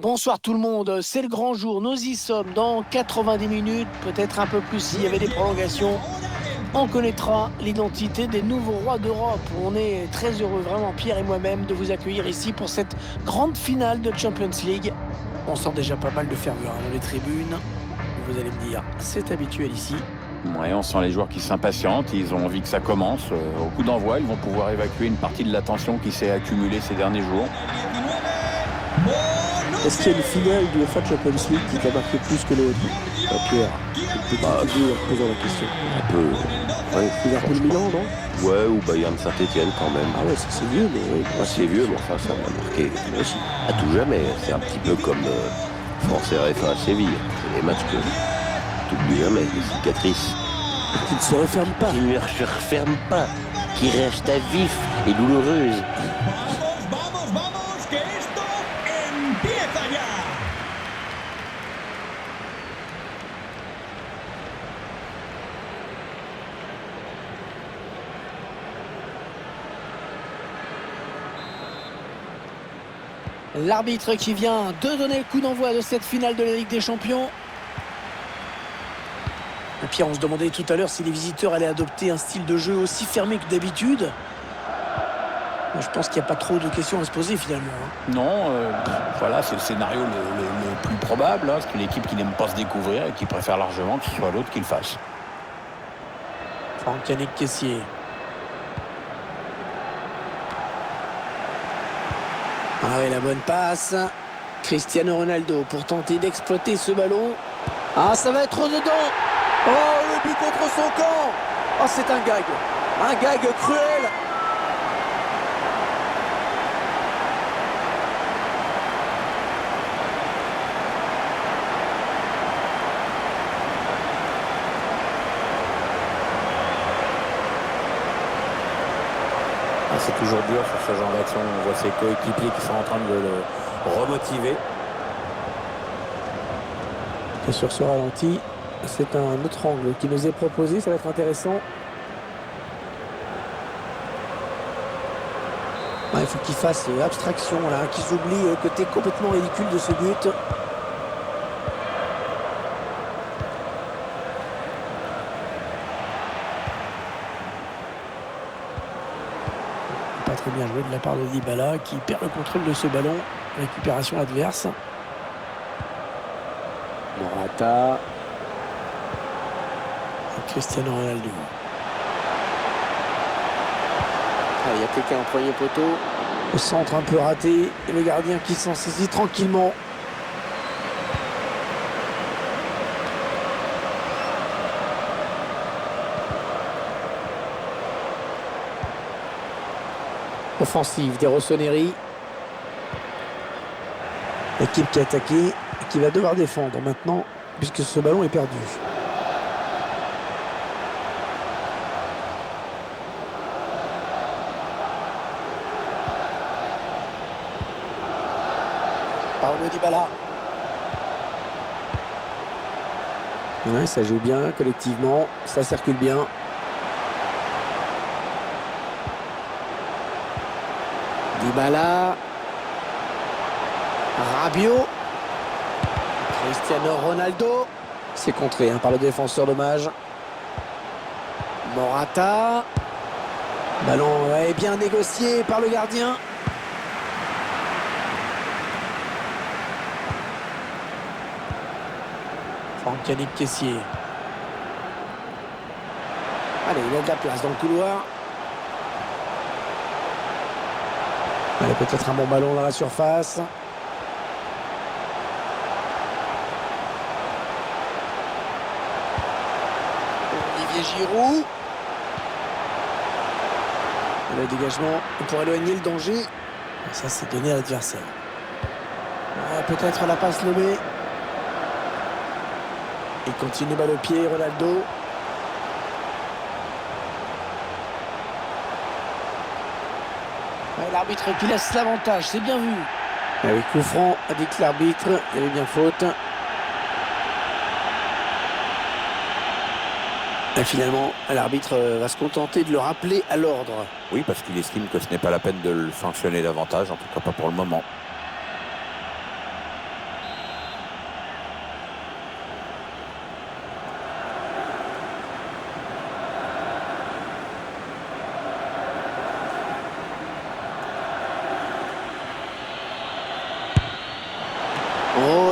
Bonsoir tout le monde, c'est le grand jour, nous y sommes dans 90 minutes, peut-être un peu plus s'il y avait des prolongations. On connaîtra l'identité des nouveaux rois d'Europe. On est très heureux, vraiment Pierre et moi-même, de vous accueillir ici pour cette grande finale de Champions League. On sent déjà pas mal de ferveur dans les tribunes. Vous allez me dire, c'est habituel ici. Ouais, on sent les joueurs qui s'impatientent, ils ont envie que ça commence. Au coup d'envoi, ils vont pouvoir évacuer une partie de la tension qui s'est accumulée ces derniers jours. Est-ce qu'il y a une finale de UEFA Champions League qui t'a marqué plus que l'autre, Pierre? Une petite idée en posant la question. Un peu. Ouais, Liverpool Milan, non? Ouais, ou Bayern Saint-Etienne quand même. Ah ouais, c'est vieux, mais oui. C'est vieux, mais enfin, ça m'a marqué aussi. À tout jamais. C'est un petit peu comme France RFA à Séville. C'est des matchs que t'oublies jamais, des cicatrices. Qui ne se referment pas. Qui ne se referment pas. Qui restent à vif et douloureuses. L'arbitre qui vient de donner le coup d'envoi de cette finale de la Ligue des Champions. Et Pierre, on se demandait tout à l'heure si les visiteurs allaient adopter un style de jeu aussi fermé que d'habitude. Je pense qu'il n'y a pas trop de questions à se poser finalement. Non, voilà, c'est le scénario le plus probable. C'est une équipe qui n'aime pas se découvrir et qui préfère largement que ce soit l'autre qui le fasse. Franck-Yannick Kessié. Ah oui, la bonne passe. Cristiano Ronaldo pour tenter d'exploiter ce ballon. Ah, ça va être dedans. Oh, le but contre son camp. Oh, c'est un gag. Un gag cruel. C'est toujours dur sur ce genre d'action. On voit ses coéquipiers qui sont en train de le remotiver. Et sur ce ralenti, c'est un autre angle qui nous est proposé. Ça va être intéressant. Il faut qu'il fasse abstraction, là, qu'il s'oublie le côté complètement ridicule de ce but. Pas très bien joué de la part de Dybala qui perd le contrôle de ce ballon. Récupération adverse. Morata. Et Cristiano Ronaldo. Ah, il y a quelqu'un en premier poteau. Le centre un peu raté. Et le gardien qui s'en saisit tranquillement. Offensive des Rossoneri. L'équipe qui a attaqué et qui va devoir défendre maintenant puisque ce ballon est perdu. Paulo Dybala. Ouais, ça joue bien collectivement, ça circule bien. Dybala. Rabiot. Cristiano Ronaldo. C'est contré par le défenseur, dommage. Morata. Ballon est bien négocié par le gardien. Franck-Yannick Kessié. Allez, il a de la place dans le couloir. Allez, peut-être un bon ballon dans la surface. Olivier Giroud. Le dégagement pour éloigner le danger. Ça, c'est donné à l'adversaire. Peut-être la passe levée. Il continue balle au pied, Ronaldo. L'arbitre qui laisse l'avantage, c'est bien vu. Avec coup franc, a dit que l'arbitre, il y avait bien faute. Et finalement, l'arbitre va se contenter de le rappeler à l'ordre. Oui, parce qu'il estime que ce n'est pas la peine de le sanctionner davantage, en tout cas pas pour le moment.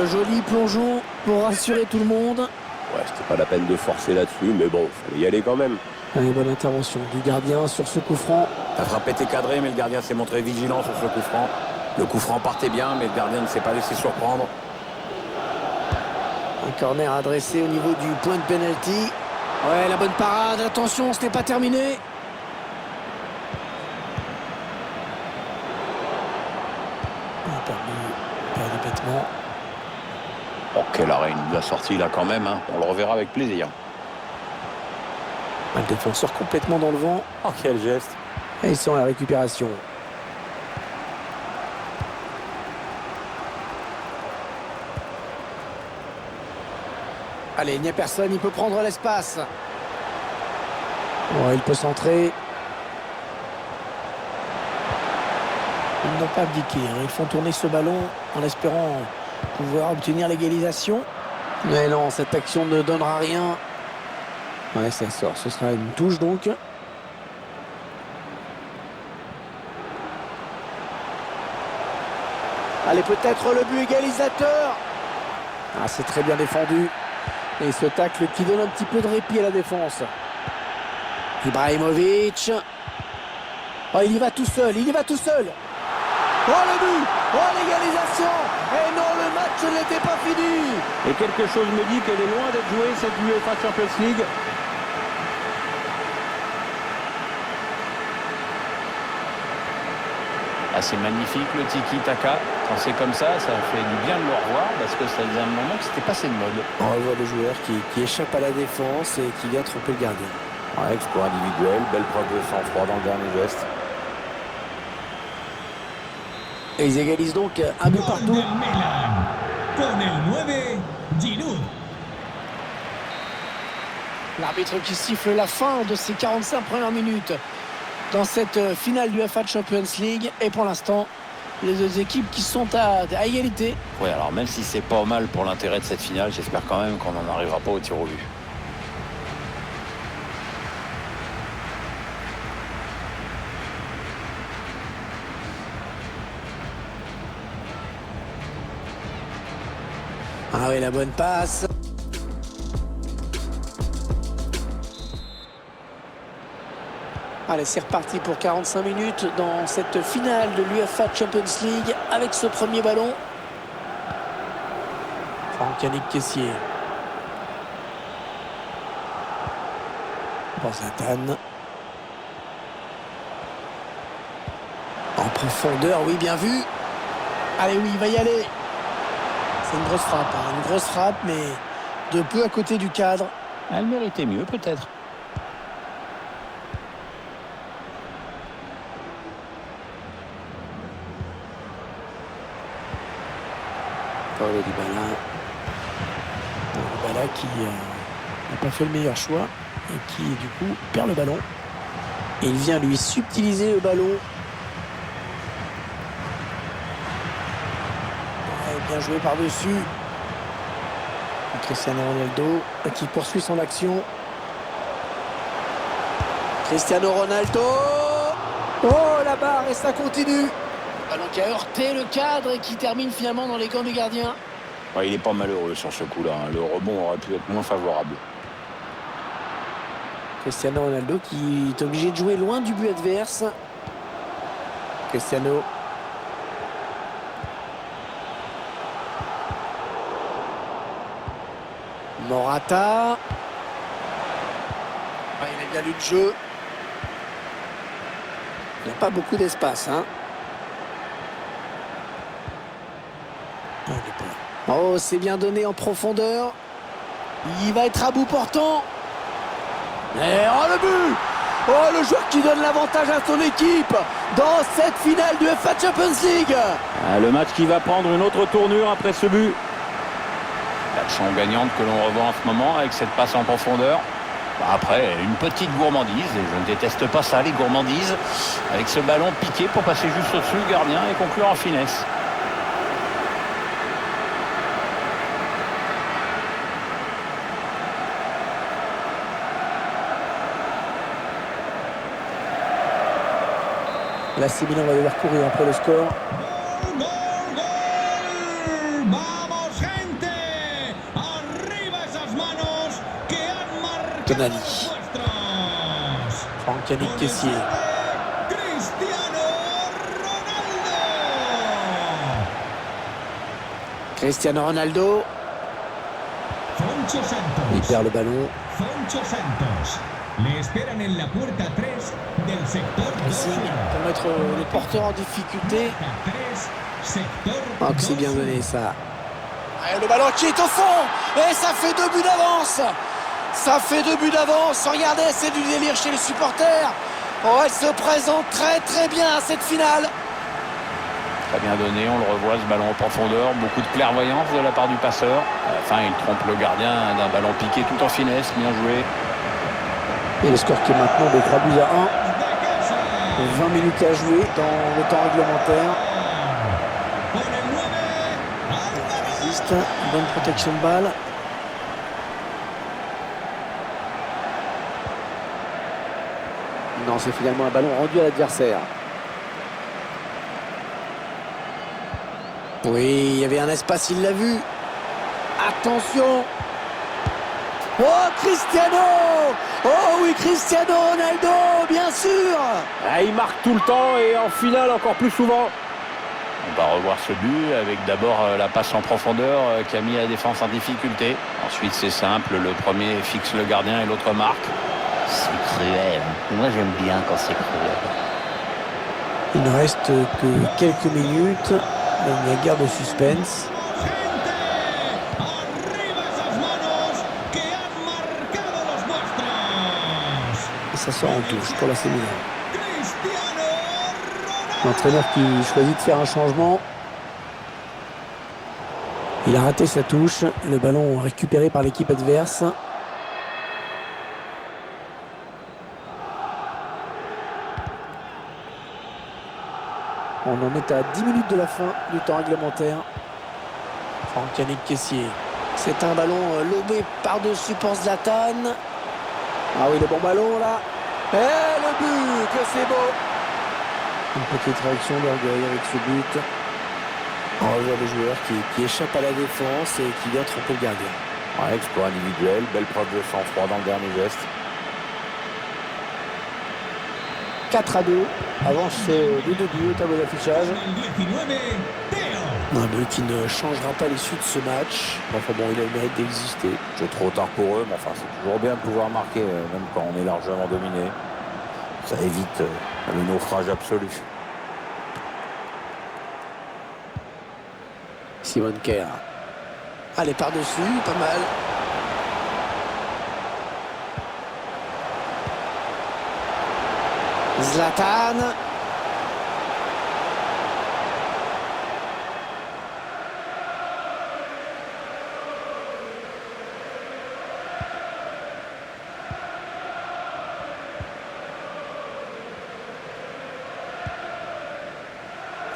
le joli plongeon pour rassurer tout le monde. Ouais, c'était pas la peine de forcer là-dessus, mais bon, faut y aller quand même. Allez, bonne intervention du gardien sur ce coup franc. La frappe était cadrée, mais le gardien s'est montré vigilant sur ce coup franc. Le coup franc partait bien, mais le gardien ne s'est pas laissé surprendre. Un corner adressé au niveau du point de pénalty. Ouais, la bonne parade. Attention, ce n'est pas terminé. Perdu bêtement. Oh, quel arrêt il nous a sorti là quand même, hein. On le reverra avec plaisir. Le défenseur complètement dans le vent. Oh, quel geste! Et ils sont à la récupération. Allez, il n'y a personne, il peut prendre l'espace. Ouais, il peut centrer. Ils n'ont pas abdiqué, hein. Ils font tourner ce ballon en espérant pouvoir obtenir l'égalisation. Mais non, cette action ne donnera rien. Ouais, ça sort. Ce sera une touche donc. Allez, peut-être le but égalisateur. Ah, c'est très bien défendu. Et ce tacle qui donne un petit peu de répit à la défense. Ibrahimovic. Oh, il y va tout seul, il y va tout seul. Oh, le but! Oh, l'égalisation! Et non, le match n'était pas fini. Et quelque chose me dit qu'elle est loin d'être jouée, cette UEFA Champions League. Ah, c'est magnifique le tiki-taka. Quand c'est comme ça fait du bien de le revoir parce que ça faisait un moment que c'était passé de mode. On revoit le joueur qui échappe à la défense et qui vient tromper le gardien. Ouais, exploit individuel, belle preuve de sang-froid dans le dernier geste. Et ils égalisent donc un but partout. Con el 9, Giroud. L'arbitre qui siffle la fin de ces 45 premières minutes dans cette finale du UEFA Champions League. Et pour l'instant, les deux équipes qui sont à égalité. Ouais, alors même si c'est pas mal pour l'intérêt de cette finale, j'espère quand même qu'on n'en arrivera pas au tir au but. Ah oui, la bonne passe. Allez, c'est reparti pour 45 minutes dans cette finale de l'UEFA Champions League avec ce premier ballon. Franck-Yannick Kessié. Pour Zlatan. En profondeur, oui, bien vu. Allez, oui, il va y aller. C'est une grosse frappe, hein. Une grosse frappe, mais de peu à côté du cadre. Elle méritait mieux peut-être. Paulo Dybala. Dybala qui n'a pas fait le meilleur choix et qui du coup perd le ballon. Et il vient lui subtiliser le ballon. Ouais, bien joué par-dessus. Cristiano Ronaldo qui poursuit son action. Cristiano Ronaldo. Oh, la barre et ça continue. Ballon qui a heurté le cadre et qui termine finalement dans les gants du gardien. Ouais, il n'est pas malheureux sur ce coup-là, hein. Le rebond aurait pu être moins favorable. Cristiano Ronaldo qui est obligé de jouer loin du but adverse. Cristiano. Morata. Ah, il a bien lu le jeu. Il n'y a pas beaucoup d'espace, hein. Oh, il est pas là. Oh, c'est bien donné en profondeur. Il va être à bout portant. Et oh, le but! Oh, le joueur qui donne l'avantage à son équipe dans cette finale du UEFA Champions League. Le match qui va prendre une autre tournure après ce but. L'action gagnante que l'on revoit en ce moment avec cette passe en profondeur. Après, une petite gourmandise, et je ne déteste pas ça, les gourmandises, avec ce ballon piqué pour passer juste au-dessus du gardien et conclure en finesse. L'AC Milan va devoir courir après le score. Gol, gol, gol. Vamos, Tonali. Franck Yannick Kessié. Cristiano Ronaldo. Il perd le ballon. Foncho Santos. Le esperan en la puerta 3 del sector 2. Pour mettre les porteurs en difficulté. Oh, que c'est bien donné ça. Et le ballon qui est au fond. Et ça fait 2 buts d'avance. Ça fait 2 buts d'avance. Regardez, c'est du délire chez les supporters. Oh, elle se présente très très bien à cette finale. Très bien donné, on le revoit ce ballon en profondeur, beaucoup de clairvoyance de la part du passeur. À la fin, il trompe le gardien d'un ballon piqué tout en finesse, bien joué. Et le score qui est maintenant de 3 buts à 1. 20 minutes à jouer dans le temps réglementaire. Il existe une bonne protection de balle. Non, c'est finalement un ballon rendu à l'adversaire. Oui, il y avait un espace, il l'a vu. Attention. Oh, Cristiano. Oh oui, Cristiano Ronaldo, bien sûr. Ah, il marque tout le temps et en finale encore plus souvent. On va revoir ce but avec d'abord la passe en profondeur qui a mis la défense en difficulté. Ensuite, c'est simple, le premier fixe le gardien et l'autre marque. C'est cruel. Moi, j'aime bien quand c'est cruel. Il ne reste que quelques minutes. Il y a guerre de suspense. Et ça sort en touche pour la Milan. L'entraîneur qui choisit de faire un changement. Il a raté sa touche. Le ballon récupéré par l'équipe adverse. On en est à 10 minutes de la fin du temps réglementaire. Franck Yannick Kessié. C'est un ballon lobé par-dessus pour Zlatan. Ah oui, le bon ballon là. Et le but, que c'est beau. Une petite réaction d'orgueil avec ce but. On voit des joueurs qui échappent à la défense et qui vient tromper le gardien. Ouais, exploit individuel, belle preuve de sang-froid dans le dernier geste. 4-2. Avance du début au tableau d'affichage. Un but qui ne changera pas l'issue de ce match. Enfin bon, il a le mérite d'exister. C'est trop tard pour eux, mais enfin c'est toujours bien de pouvoir marquer, même quand on est largement dominé. Ça évite le naufrage absolu. Simon Kerr. Allez, par-dessus, pas mal. Zlatan.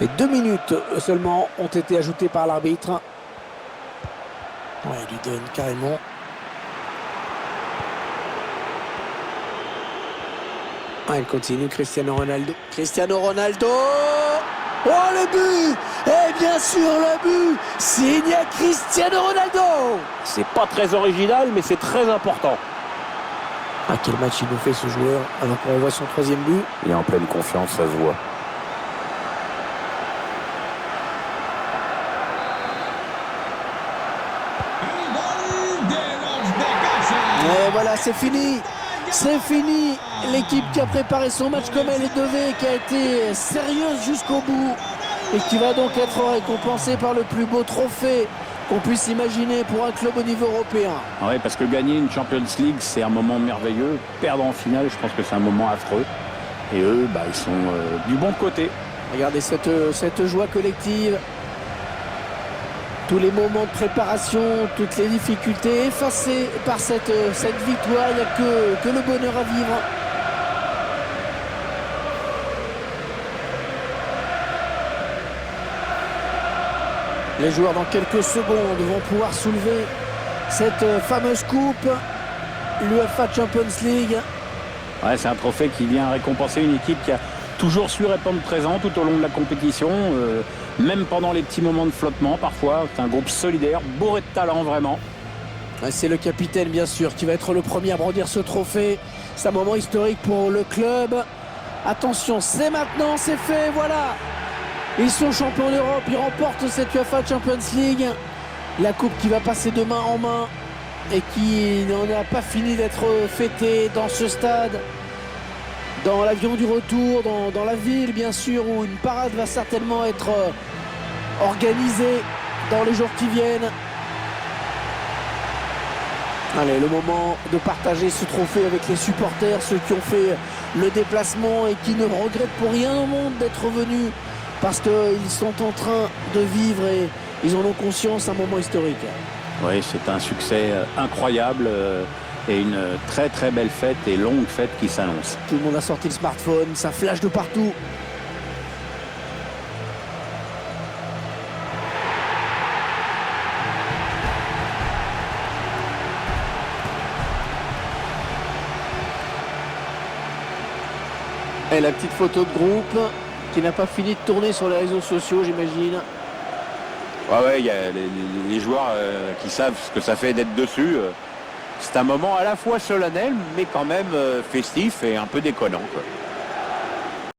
Et 2 minutes seulement ont été ajoutées par l'arbitre. Ouais, il lui donne carrément. Ah, il continue, Cristiano Ronaldo. Cristiano Ronaldo. Oh, le but. Et bien sûr, le but signé Cristiano Ronaldo. C'est pas très original, mais c'est très important. Ah, quel match il nous fait ce joueur, alors qu'on voit son 3e but. Il est en pleine confiance, ça se voit. Et voilà, c'est fini. C'est fini. L'équipe qui a préparé son match comme elle devait, qui a été sérieuse jusqu'au bout et qui va donc être récompensée par le plus beau trophée qu'on puisse imaginer pour un club au niveau européen. Oui, parce que gagner une Champions League, c'est un moment merveilleux. Perdre en finale, je pense que c'est un moment affreux. Et eux, ils sont du bon côté. Regardez cette joie collective. Tous les moments de préparation, toutes les difficultés effacées par cette victoire. Il n'y a que le bonheur à vivre. Les joueurs, dans quelques secondes, vont pouvoir soulever cette fameuse coupe, l'UEFA Champions League. Ouais, c'est un trophée qui vient récompenser une équipe qui a toujours su répondre présent tout au long de la compétition, même pendant les petits moments de flottement parfois. C'est un groupe solidaire, bourré de talent vraiment. C'est le capitaine, bien sûr, qui va être le premier à brandir ce trophée. C'est un moment historique pour le club. Attention, c'est maintenant, c'est fait, voilà. Ils sont champions d'Europe, ils remportent cette UEFA Champions League. La coupe qui va passer de main en main et qui n'en a pas fini d'être fêtée dans ce stade. Dans l'avion du retour, dans la ville, bien sûr, où une parade va certainement être organisée dans les jours qui viennent. Allez, le moment de partager ce trophée avec les supporters, ceux qui ont fait le déplacement et qui ne regrettent pour rien au monde d'être venus parce qu'ils sont en train de vivre et ils en ont conscience, un moment historique. Oui, c'est un succès incroyable et une très très belle fête et longue fête qui s'annonce. Tout le monde a sorti le smartphone, ça flash de partout. Et la petite photo de groupe qui n'a pas fini de tourner sur les réseaux sociaux, j'imagine. Ouais, il y a les joueurs qui savent ce que ça fait d'être dessus. C'est un moment à la fois solennel, mais quand même festif et un peu déconnant, quoi.